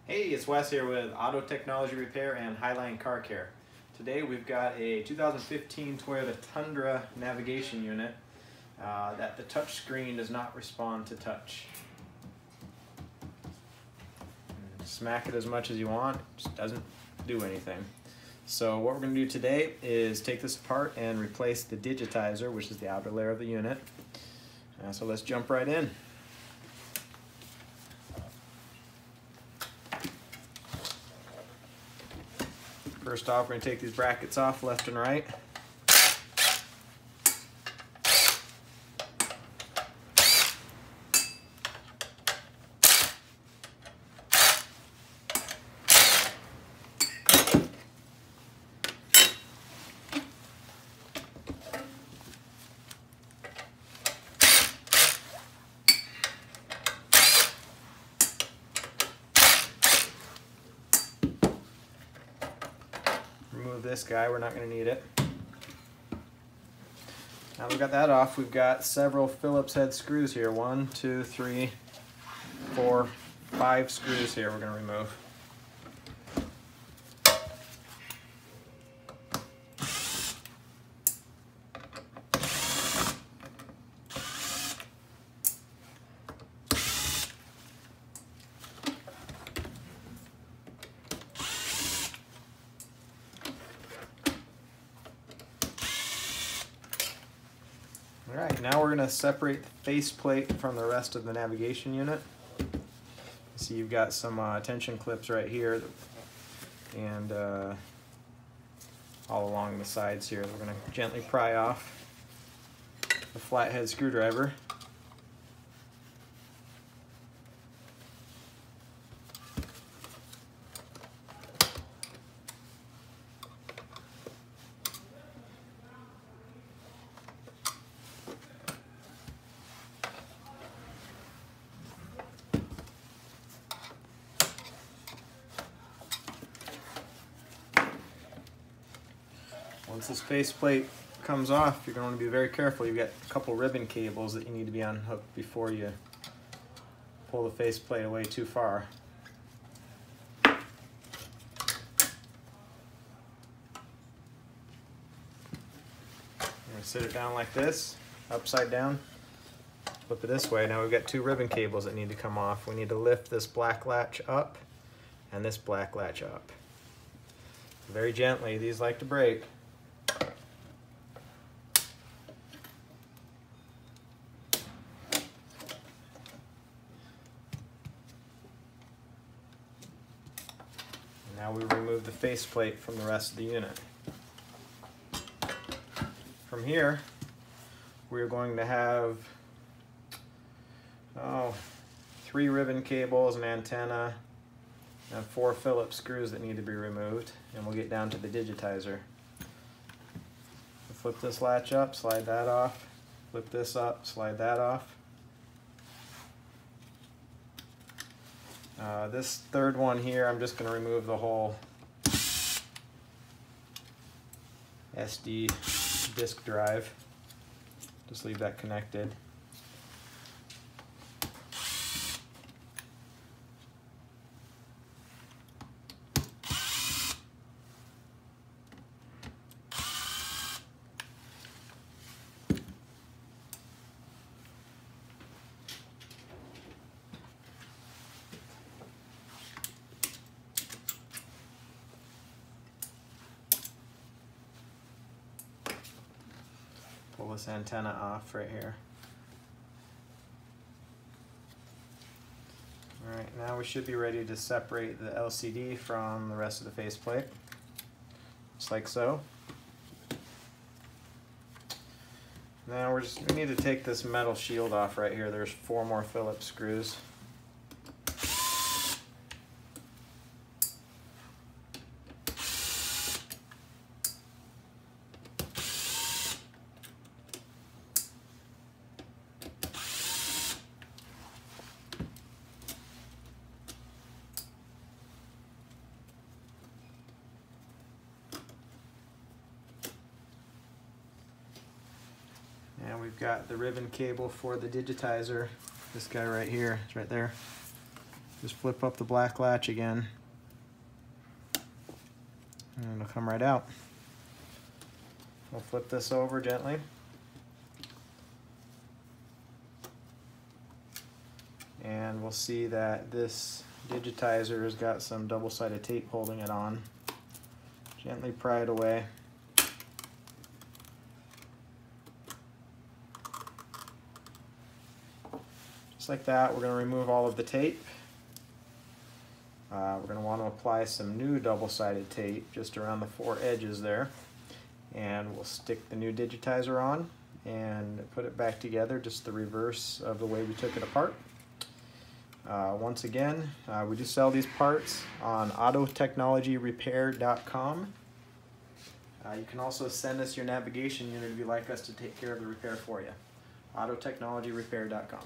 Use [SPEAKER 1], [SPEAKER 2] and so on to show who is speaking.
[SPEAKER 1] Hey, it's Wes here with Auto Technology Repair and Highline Car Care. Today we've got a 2015 Toyota Tundra navigation unit that the touch screen does not respond to touch. Smack it as much as you want, it just doesn't do anything. So what we're going to do today is take this apart and replace the digitizer, which is the outer layer of the unit. So let's jump right in. First off, we're going to take these brackets off left and right. Remove this guy, we're not going to need it. Now we've got that off, we've got several Phillips head screws here. 1, 2, 3, 4, 5 screws here we're going to remove. Alright, now we're going to separate the faceplate from the rest of the navigation unit. See, you've got some tension clips right here and all along the sides here. We're going to gently pry off the flathead screwdriver. Once this faceplate comes off, you're going to be very careful. You've got a couple ribbon cables that you need to be unhooked before you pull the faceplate away too far. I'm going to sit it down like this, upside down, flip it this way. Now we've got two ribbon cables that need to come off. We need to lift this black latch up and this black latch up. Very gently, these like to break. Now we remove the faceplate from the rest of the unit. From here, we're going to have 3 ribbon cables, an antenna, and 4 Phillips screws that need to be removed, and we'll get down to the digitizer. Flip this latch up, slide that off, flip this up, slide that off. This third one here, I'm just going to remove the whole SD disk drive. Just leave that connected. Pull this antenna off right here. Alright, now we should be ready to separate the LCD from the rest of the faceplate. Just like so. Now we need to take this metal shield off right here. There's 4 more Phillips screws. And we've got the ribbon cable for the digitizer. This guy right here, it's right there. Just flip up the black latch again, and it'll come right out. We'll flip this over gently. And we'll see that this digitizer has got some double-sided tape holding it on. Gently pry it away. Just like that, we're going to remove all of the tape. We're going to want to apply some new double-sided tape just around the 4 edges there. And we'll stick the new digitizer on and put it back together, just the reverse of the way we took it apart. Once again, we do sell these parts on autotechnologyrepair.com. You can also send us your navigation unit if you'd like us to take care of the repair for you. autotechnologyrepair.com.